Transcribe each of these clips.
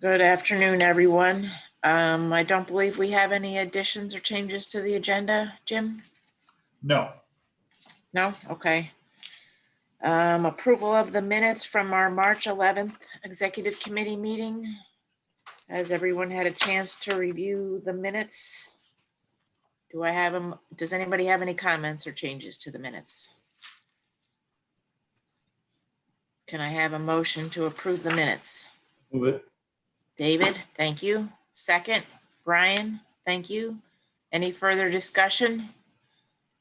Good afternoon, everyone. I don't believe we have any additions or changes to the agenda, Jim? No. No? Okay. Approval of the minutes from our March 11th Executive Committee meeting. Has everyone had a chance to review the minutes? Do I have them? Does anybody have any comments or changes to the minutes? Can I have a motion to approve the minutes? Move it. David, thank you. Second, Brian, thank you. Any further discussion?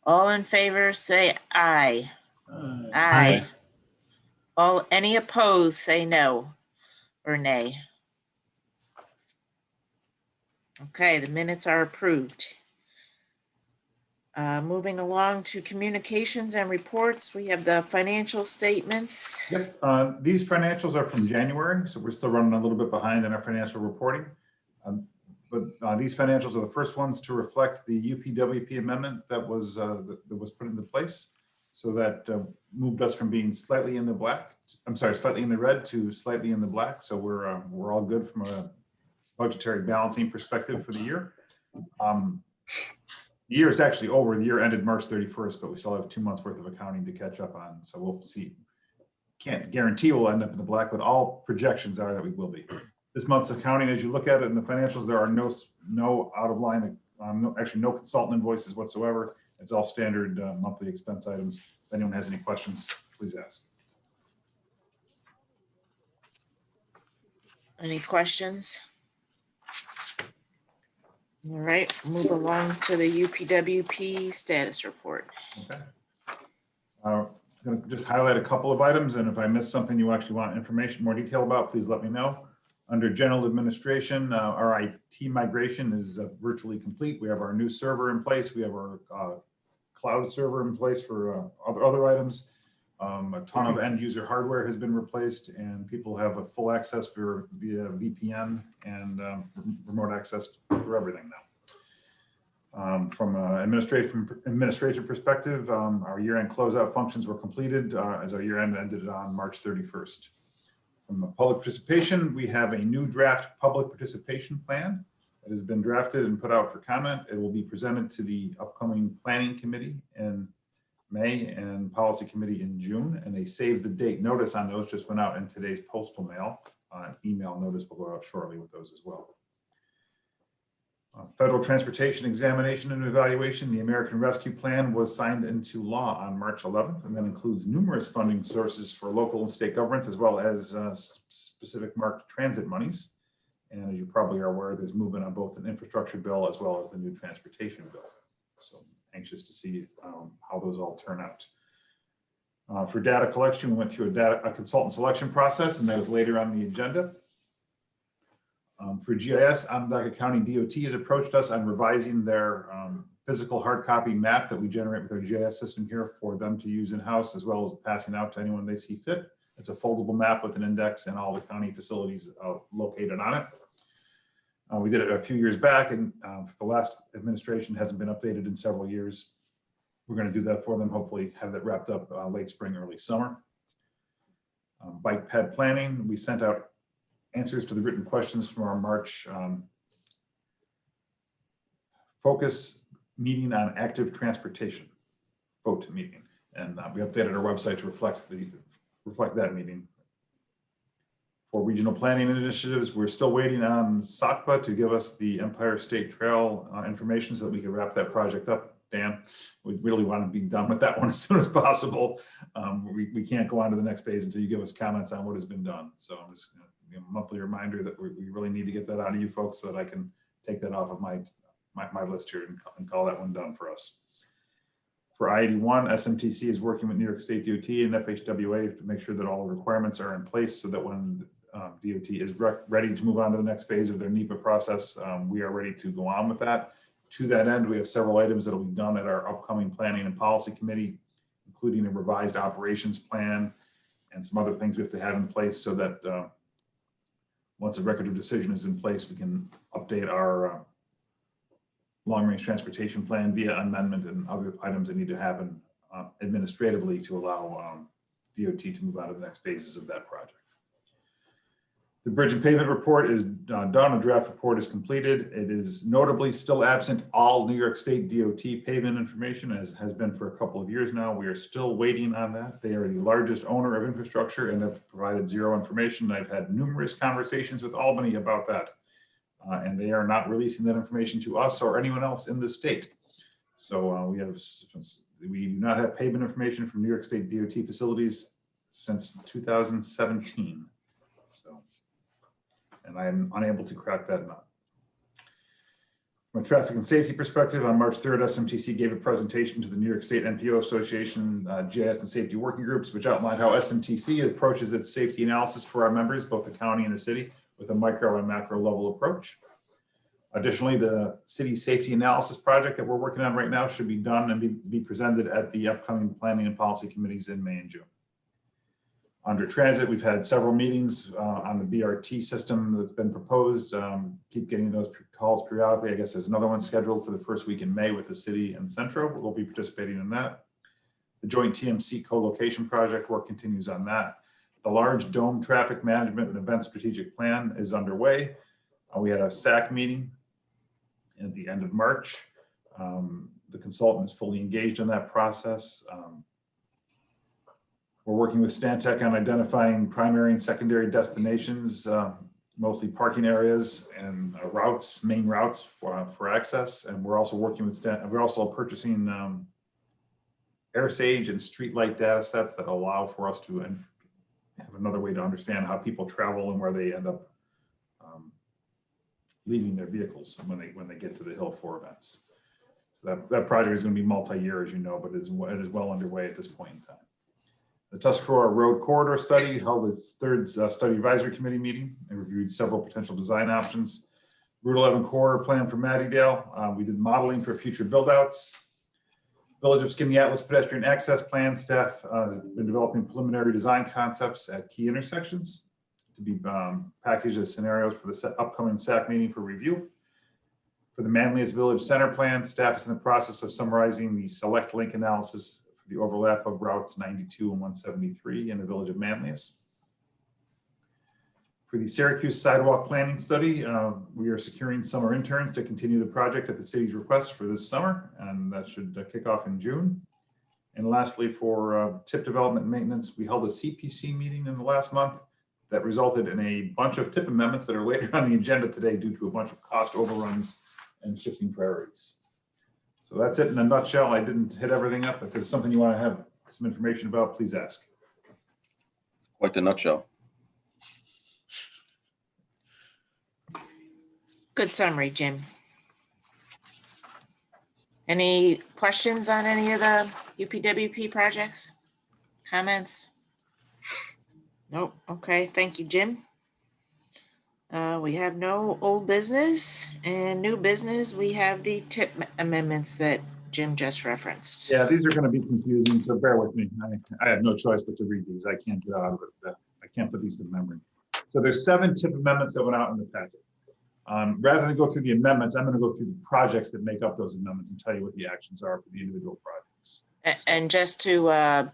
All in favor, say aye. Aye. Any opposed, say no or nay. Okay, the minutes are approved. Moving along to communications and reports, we have the financial statements. Yep. These financials are from January, so we're still running a little bit behind in our financial reporting. But these financials are the first ones to reflect the UPWP amendment that was put into place. So that moved us from being slightly in the black, slightly in the red to slightly in the black. So we're all good from a budgetary balancing perspective for the year. The year is actually over. The year ended March 31st, but we still have 2 months worth of accounting to catch up on. So we'll see. Can't guarantee we'll end up in the black, but all projections are that we will be. This month's accounting, as you look at it in the financials, there are no out of line, actually no consultant invoices whatsoever. It's all standard monthly expense items. If anyone has any questions, please ask. Any questions? All right, move along to the UPWP status report. Okay. I'm going to just highlight a couple of items, and if I miss something you actually want information, more detail about, please let me know. Under general administration, our IT migration is virtually complete. We have our new server in place. We have our cloud server in place for other items. A ton of end user hardware has been replaced, and people have a full access via VPN and remote access for everything now. From an administration perspective, our year-end closeout functions were completed as our year-end ended on March 31st. From public participation, we have a new draft public participation plan that has been drafted and put out for comment. It will be presented to the upcoming planning committee in May and policy committee in June, and a save the date notice on those just went out in today's postal mail. An email notice will go out shortly with those as well. Federal transportation examination and evaluation, the American Rescue Plan was signed into law on March 11th, and that includes numerous funding sources for local and state governments, as well as specific marked transit monies. And as you probably are aware, there's movement on both an infrastructure bill as well as the new transportation bill. So anxious to see how those all turn out. For data collection, we went through a consultant selection process, and that is later on the agenda. For GIS, Onondaga County DOT has approached us on revising their physical hard copy map that we generate with our GIS system here for them to use in-house, as well as passing out to anyone they see fit. It's a foldable map with an index and all the county facilities located on it. We did it a few years back, and the last administration hasn't been updated in several years. We're going to do that for them, hopefully have that wrapped up late spring, early summer. Bike ped planning, we sent out answers to the written questions from our March focus meeting on active transportation vote meeting, and we updated our website to reflect that meeting. For regional planning initiatives, we're still waiting on SACPA to give us the Empire State Trail information so that we can wrap that project up. Dan, we really want to be done with that one as soon as possible. We can't go on to the next phase until you give us comments on what has been done. So I'm just going to give a monthly reminder that we really need to get that out of you folks so that I can take that off of my list here and call that one done for us. For I-81, SMTC is working with New York State DOT and FHWA to make sure that all the requirements are in place so that when DOT is ready to move on to the next phase of their NEPA process, we are ready to go on with that. To that end, we have several items that will be done at our upcoming planning and policy committee, including a revised operations plan and some other things we have to have in place so that once a record of decision is in place, we can update our long-range transportation plan via amendment and other items that need to happen administratively to allow DOT to move on to the next phases of that project. The bridge and pavement report is done. A draft report is completed. It is notably still absent all New York State DOT pavement information, as has been for a couple of years now. We are still waiting on that. They are the largest owner of infrastructure and have provided zero information. I've had numerous conversations with Albany about that. And they are not releasing that information to us or anyone else in the state. So we do not have pavement information from New York State DOT facilities since 2017. So, and I am unable to crack that nut. From a traffic and safety perspective, on March 3rd, SMTC gave a presentation to the New York State NPO Association, GIS and safety working groups, which outlined how SMTC approaches its safety analysis for our members, both the county and the city, with a micro and macro level approach. Additionally, the city safety analysis project that we're working on right now should be done and be presented at the upcoming planning and policy committees in May and June. Under transit, we've had several meetings on the BRT system that's been proposed. Keep getting those calls periodically. I guess there's another one scheduled for the first week in May with the city and Centro. We'll be participating in that. The joint TMC co-location project work continues on that. The large dome traffic management and event strategic plan is underway. We had a SAC meeting at the end of March. The consultant is fully engaged in that process. We're working with Stantec on identifying primary and secondary destinations, mostly parking areas and routes, main routes for access. And we're also working with we're also purchasing AirSage and streetlight data sets that allow for us to have another way to understand how people travel and where they end up leaving their vehicles when they get to the hill for events. So that project is going to be multi-year, as you know, but it is well underway at this point in time. The Tuscarora Road Corridor Study held its third study advisory committee meeting and reviewed several potential design options. Route 11 corridor plan for Mattydale. We did modeling for future build-outs. Village of Skaneateles pedestrian access plan staff has been developing preliminary design concepts at key intersections to be packaged as scenarios for the upcoming SAC meeting for review. For the Manlius Village Center plan, staff is in the process of summarizing the select link analysis for the overlap of routes 92 and 173 in the Village of Manlius. For the Syracuse sidewalk planning study, we are securing summer interns to continue the project at the city's request for this summer, and that should kick off in June. And lastly, for tip development and maintenance, we held a CPC meeting in the last month that resulted in a bunch of tip amendments that are later on the agenda today due to a bunch of cost overruns and shifting priorities. So that's it in a nutshell. I didn't hit everything up. If there's something you want to have some information about, please ask. Quite the nutshell. Good summary, Jim. Any questions on any of the UPWP projects? Comments? Nope. Okay, thank you, Jim. We have no old business and new business. We have the tip amendments that Jim just referenced. Yeah, these are going to be confusing, so bear with me. I have no choice but to read these. I can't get out of it. I can't put these to memory. So there's 7 tip amendments that went out in the packet. Rather than go through the amendments, I'm going to go through the projects that make up those amendments and tell you what the actions are for the individual projects. And just to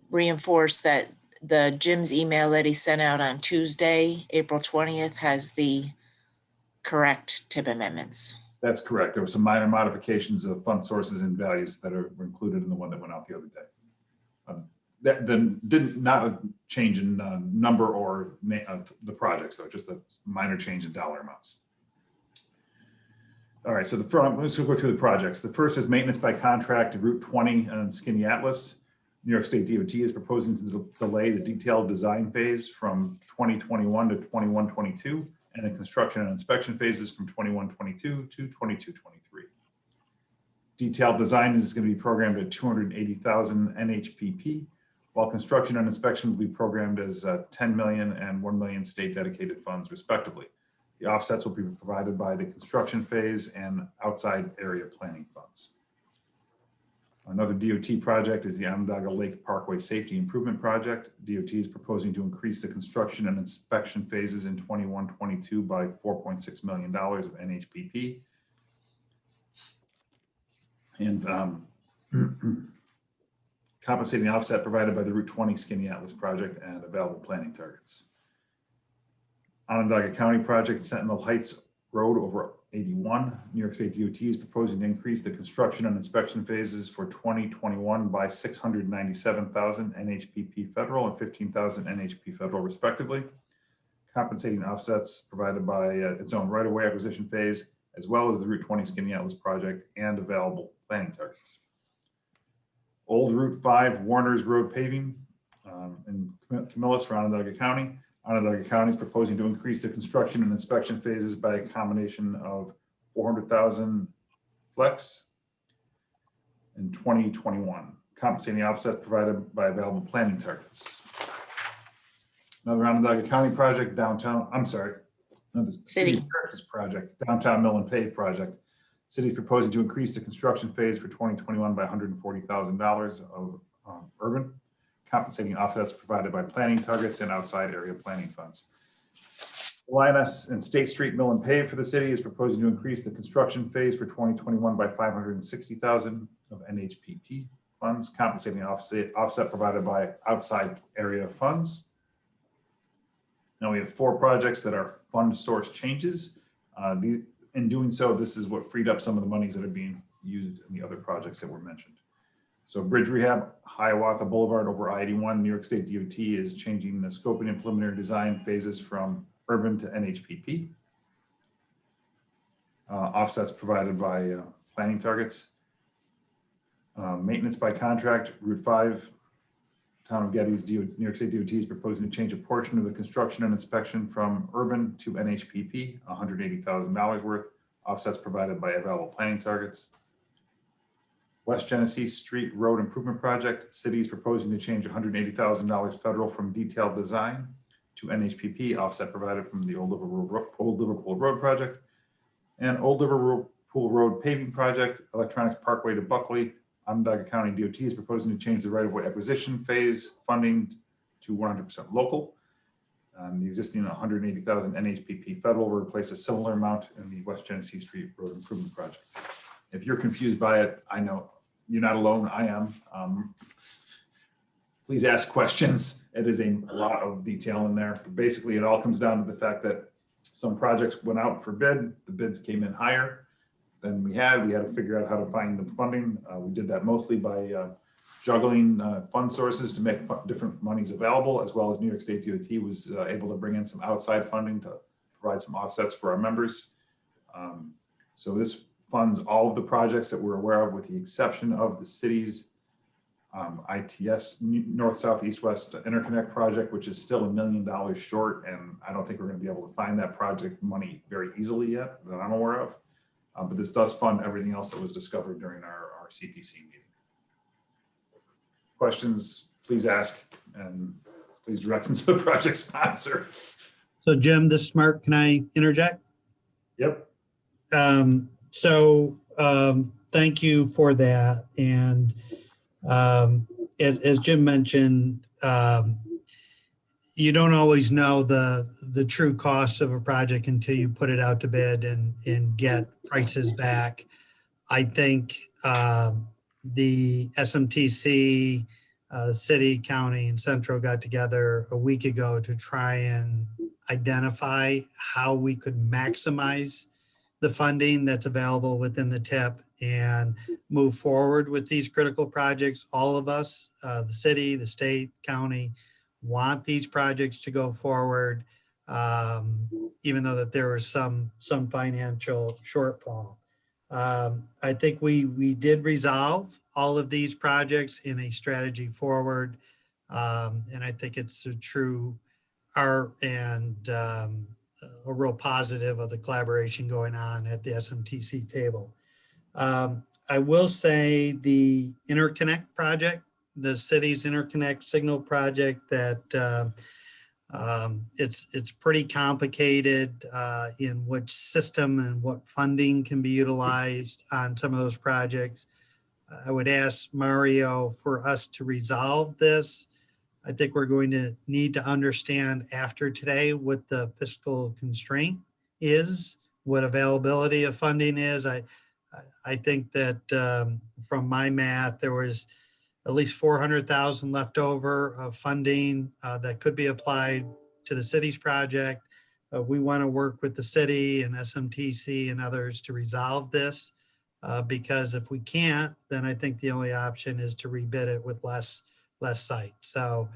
reinforce that the Jim's email that he sent out on Tuesday, April 20th, has the correct tip amendments. That's correct. There were some minor modifications of fund sources and values that were included in the one that went out the other day. That then not a change in number or the project, so just a minor change in dollar amounts. All right, so let's go through the projects. The first is maintenance by contract, Route 20 on Skaneateles. New York State DOT is proposing to delay the detailed design phase from 2021 to 21-22, and the construction and inspection phases from 21-22 to 22-23. Detailed design is going to be programmed at 280,000 NHPP, while construction and inspection will be programmed as 10 million and 1 million state dedicated funds, respectively. The offsets will be provided by the construction phase and outside area planning funds. Another DOT project is the Onondaga Lake Parkway Safety Improvement Project. DOT is proposing to increase the construction and inspection phases in 21-22 by $4.6 million of NHPP. And compensating offset provided by the Route 20 Skaneateles project and available planning targets. Onondaga County project Sentinel Heights Road over 81. New York State DOT is proposing to increase the construction and inspection phases for 2021 by 697,000 NHPP federal and 15,000 NHP federal respectively. Compensating offsets provided by its own right-of-way acquisition phase, as well as the Route 20 Skinny Atlas project and available planning targets. Old Route 5 Warner's Road paving in Camillus for Onondaga County. Onondaga County is proposing to increase the construction and inspection phases by a combination of 400,000 flex in 2021. Compensating offset provided by available planning targets. Another Onondaga County project downtown, another city purchase project, downtown mill and pave project. City is proposing to increase the construction phase for 2021 by $140,000 of urban. Compensating offsets provided by planning targets and outside area planning funds. Linus and State Street Mill and Pave for the city is proposing to increase the construction phase for 2021 by $560,000 of NHPP funds. Compensating offset provided by outside area funds. Now we have 4 projects that are fund source changes. In doing so, this is what freed up some of the monies that are being used in the other projects that were mentioned. So bridge rehab, Hiawatha Boulevard over I-81, New York State DOT is changing the scoping and preliminary design phases from urban to NHPP. Offsets provided by planning targets. Maintenance by contract, Route 5, Town of Getty's New York State DOT is proposing to change a portion of the construction and inspection from urban to NHPP, $180,000 worth. Offsets provided by available planning targets. West Genesee Street Road Improvement Project, city is proposing to change $180,000 federal from detailed design to NHPP, offset provided from the Old Liverpool Road project. And Old Liverpool Road paving project, Electronics Parkway to Buckley, Onondaga County DOT is proposing to change the right-of-way acquisition phase funding to 100% local. The existing $180,000 NHPP federal will replace a similar amount in the West Genesee Street Road Improvement Project. If you're confused by it, I know you're not alone, I am. Please ask questions. It is a lot of detail in there. But basically, it all comes down to the fact that some projects went out for bid. The bids came in higher than we had. We had to figure out how to find the funding. We did that mostly by juggling fund sources to make different monies available, as well as New York State DOT was able to bring in some outside funding to provide some offsets for our members. So this funds all of the projects that we're aware of, with the exception of the city's ITS, North, South, East, West Interconnect project, which is still $1 million short. And I don't think we're going to be able to find that project money very easily yet that I'm aware of. But this does fund everything else that was discovered during our CPC meeting. Questions, please ask, and please direct them to the project sponsor. So Jim, this is Mark, can I interject? Yep. Thank you for that. And as Jim mentioned, you don't always know the true cost of a project until you put it out to bid and get prices back. I think the SMTC, city, county, and central got together a week ago to try and identify how we could maximize the funding that's available within the TIP and move forward with these critical projects. All of us, the city, the state, county, want these projects to go forward, even though that there was some financial shortfall. I think we did resolve all of these projects in a strategy forward, and I think it's a true art and a real positive of the collaboration going on at the SMTC table. I will say the interconnect project, the city's interconnect signal project, that it's pretty complicated in which system and what funding can be utilized on some of those projects. I would ask Mario for us to resolve this. I think we're going to need to understand after today what the fiscal constraint is, what availability of funding is. I think that from my math, there was at least 400,000 left over of funding that could be applied to the city's project. we want to work with the city and SMTC and others to resolve this. Because if we can't, then I think the only option is to rebid it with less site. So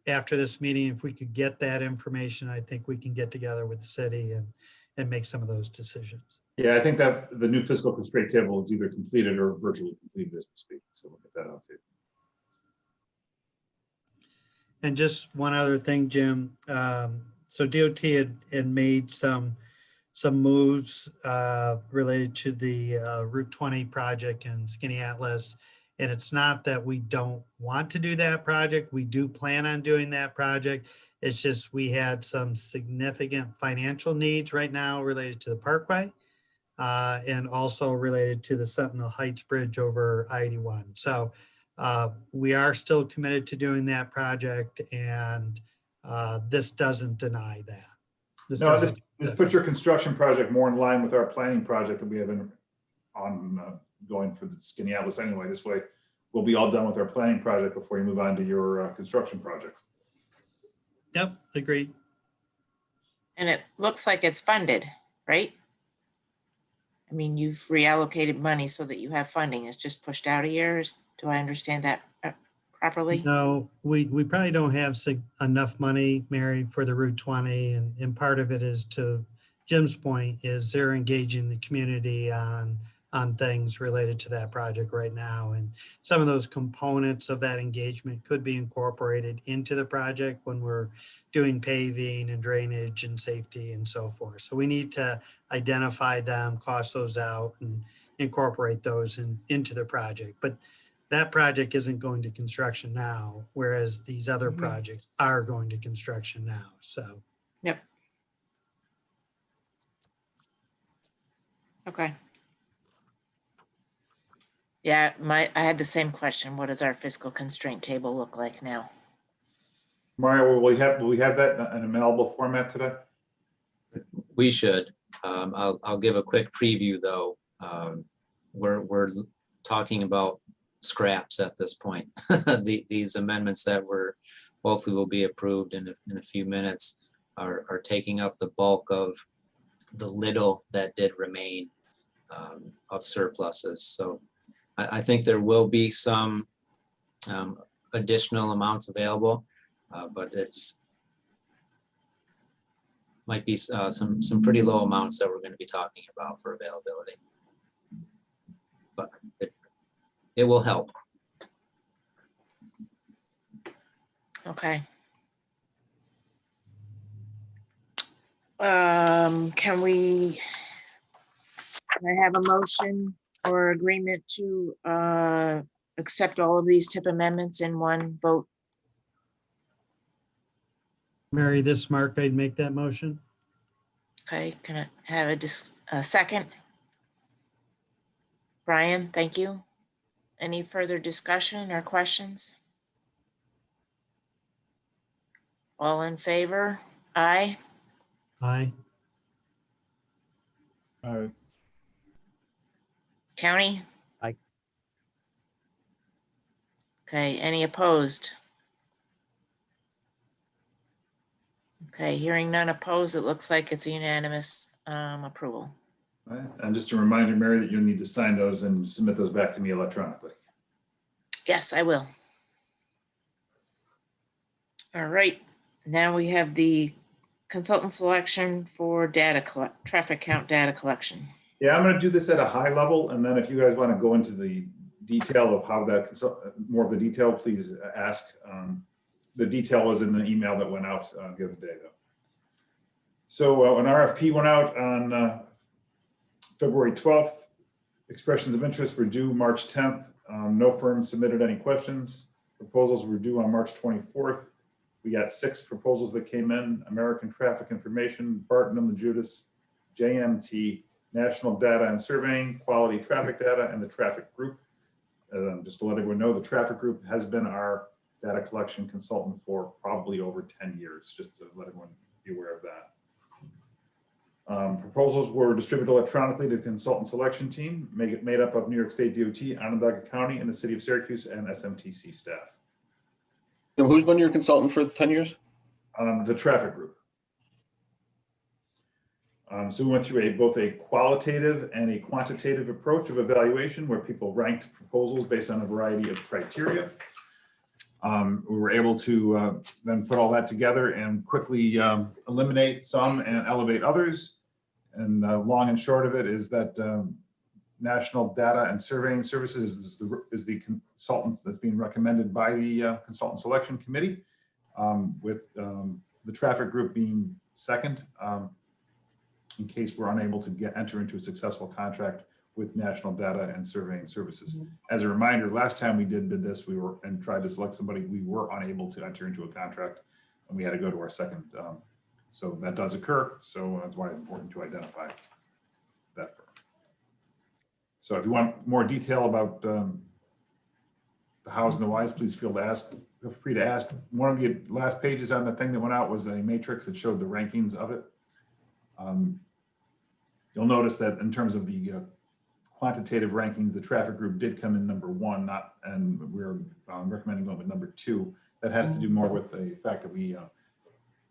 after this meeting, if we could get that information, I think we can get together with the city and make some of those decisions. Yeah, I think that the new fiscal constraint table is either completed or virtually completed as we speak. So we'll get that out too. And just one other thing, Jim. So DOT had made some moves related to the Route 20 project and Skinny Atlas. And it's not that we don't want to do that project. We do plan on doing that project. It's just we had some significant financial needs right now related to the Parkway and also related to the Sentinel Heights Bridge over I-81. So we are still committed to doing that project, and this doesn't deny that. No, this puts your construction project more in line with our planning project that we have going for the Skinny Atlas anyway. This way, we'll be all done with our planning project before you move on to your construction project. Yep, agreed. And it looks like it's funded, right? I mean, you've reallocated money so that you have funding. It's just pushed out a year. Do I understand that properly? No, we probably don't have enough money, Mary, for the Route 20. And part of it is, to Jim's point, is they're engaging the community on things related to that project right now. And some of those components of that engagement could be incorporated into the project when we're doing paving and drainage and safety and so forth. So we need to identify them, cost those out, and incorporate those into the project. But that project isn't going to construction now, whereas these other projects are going to construction now. So. Yep. Okay. Yeah, I had the same question. What does our fiscal constraint table look like now? Mario, will we have that in a mailable format today? We should. I'll give a quick preview though. We're talking about scraps at this point. These amendments that hopefully will be approved in a few minutes are taking up the bulk of the little that did remain of surpluses. So I think there will be some additional amounts available, but might be some pretty low amounts that we're going to be talking about for availability. But it will help. Okay. Can I have a motion or agreement to accept all of these tip amendments in one vote? Mary, this Mark, I'd make that motion. Okay, can I have a second? Brian, thank you. Any further discussion or questions? All in favor? Aye. Aye. County? Aye. Okay, any opposed? Okay, hearing none opposed, it looks like it's a unanimous approval. All right. And just a reminder, Mary, that you'll need to sign those and submit those back to me electronically. Yes, I will. All right, now we have the consultant selection for traffic count data collection. Yeah, I'm going to do this at a high level, and then if you guys want to go into the detail of how that more of the detail, please ask. The detail was in the email that went out the other day, though. So an RFP went out on February 12th. Expressions of interest were due March 10th. No firm submitted any questions. Proposals were due on March 24th. We got 6 proposals that came in: American Traffic Information, Barton and the Judas, JMT, National Data and Surveying, Quality Traffic Data, and the Traffic Group. Just to let everyone know, the Traffic Group has been our data collection consultant for probably over 10 years, just to let everyone be aware of that. Proposals were distributed electronically to the consultant selection team, made up of New York State DOT, Onondaga County, and the City of Syracuse, and SMTC staff. And who's been your consultant for 10 years? The Traffic Group. So we went through both a qualitative and a quantitative approach of evaluation where people ranked proposals based on a variety of criteria. We were able to then put all that together and quickly eliminate some and elevate others. And long and short of it is that National Data and Surveying Services is the consultant that's being recommended by the Consultant Selection Committee, with the traffic group being second, in case we're unable to enter into a successful contract with National Data and Surveying Services. As a reminder, last time we did this, we were and tried to select somebody, we were unable to enter into a contract, and we had to go to our second. So that does occur. So that's why it's important to identify that firm. So if you want more detail about the hows and the whys, please feel free to ask. One of the last pages on the thing that went out was a matrix that showed the rankings of it. You'll notice that in terms of the quantitative rankings, the traffic group did come in number 1, and we're recommending going with number 2. That has to do more with the fact that we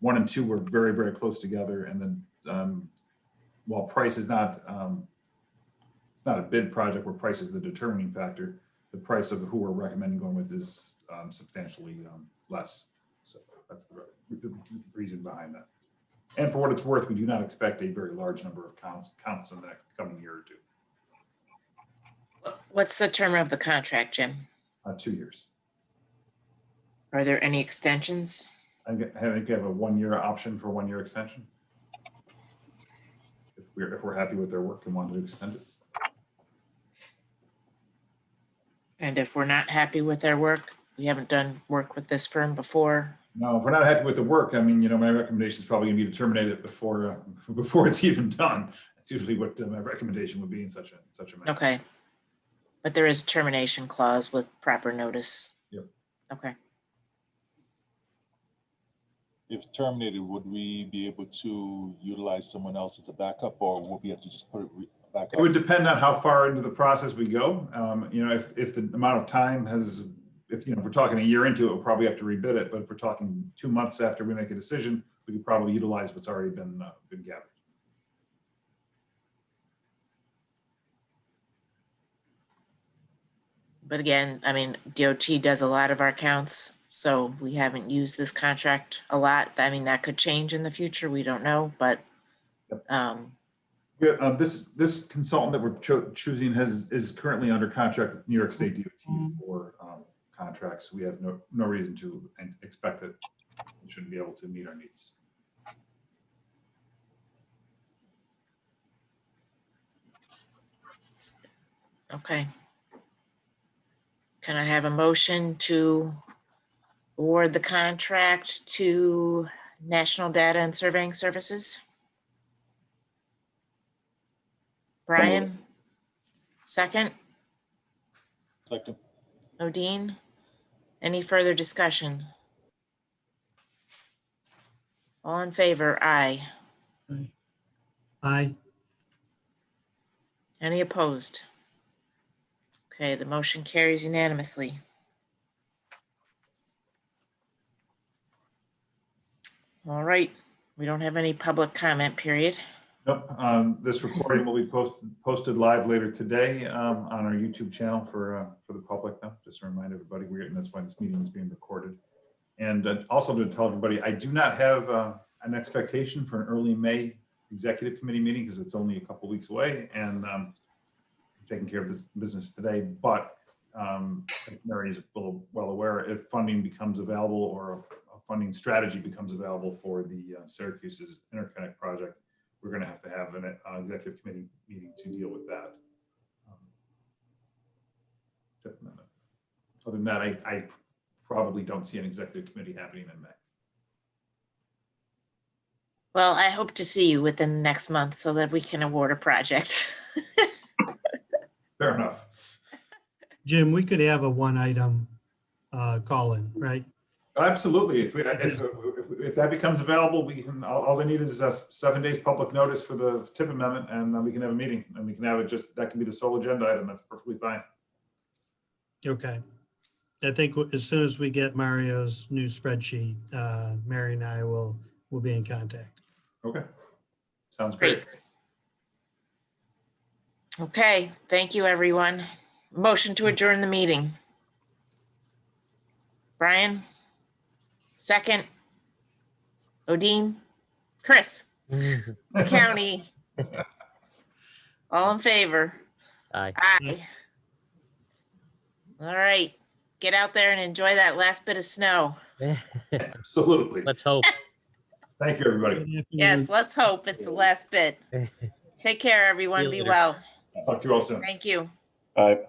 1 and 2 were very, very close together. And then while price is not, it's not a bid project where price is the determining factor, the price of who we're recommending going with is substantially less. So that's the reason behind that. And for what it's worth, we do not expect a very large number of counts in the next coming year or 2. What's the term of the contract, Jim? 2 years. Are there any extensions? I think I have a 1-year option for 1-year extension. If we're happy with their work and want to extend it. And if we're not happy with their work, we haven't done work with this firm before. No, if we're not happy with the work, I mean, my recommendation is probably going to be to terminate it before it's even done. That's usually what my recommendation would be in such a matter. Okay. But there is a termination clause with proper notice. Yep. Okay. If terminated, would we be able to utilize someone else as a backup, or would we have to just put it back up? It would depend on how far into the process we go. If the amount of time has, if we're talking a year into it, we'll probably have to rebid it. But if we're talking 2 months after we make a decision, we could probably utilize what's already been gathered. But again, I mean, DOT does a lot of our counts, so we haven't used this contract a lot. I mean, that could change in the future. We don't know, but Yeah, this consultant that we're choosing is currently under contract with New York State DOT for contracts. We have no reason to expect that it shouldn't be able to meet our needs. okay. Can I have a motion to award the contract to National Data and Surveying Services? Brian? Second? Second. Odine? Any further discussion? All in favor? Aye. Aye. Any opposed? Okay, the motion carries unanimously. All right, we don't have any public comment period. Nope. This recording will be posted live later today on our YouTube channel for the public. Though, just to remind everybody, that's why this meeting is being recorded. And also to tell everybody, I do not have an expectation for an early May executive committee meeting because it's only a couple weeks away, and I'm taking care of this business today. But Mary is well aware, if funding becomes available or a funding strategy becomes available for the Syracuse's interconnect project, we're going to have an executive committee meeting to deal with that. Other than that, I probably don't see an executive committee happening in May. Well, I hope to see you within the next month so that we can award a project. Fair enough. Jim, we could have a 1-item call-in, right? Absolutely. If that becomes available, we can. All I need is 7 days public notice for the TIP amendment, and we can have a meeting, and we can have it that can be the sole agenda item. That's perfectly fine. Okay. I think as soon as we get Mario's new spreadsheet, Mary and I will be in contact. Okay. Sounds great. Okay, thank you, everyone. Motion to adjourn the meeting. Brian? Second? Odine? Chris? County? All in favor? Aye. Aye. All right, get out there and enjoy that last bit of snow. Absolutely. Let's hope. Thank you, everybody. Good afternoon. Yes, let's hope it's the last bit. Take care, everyone. you Be later. well. Talk to you all soon. Thank you. All right.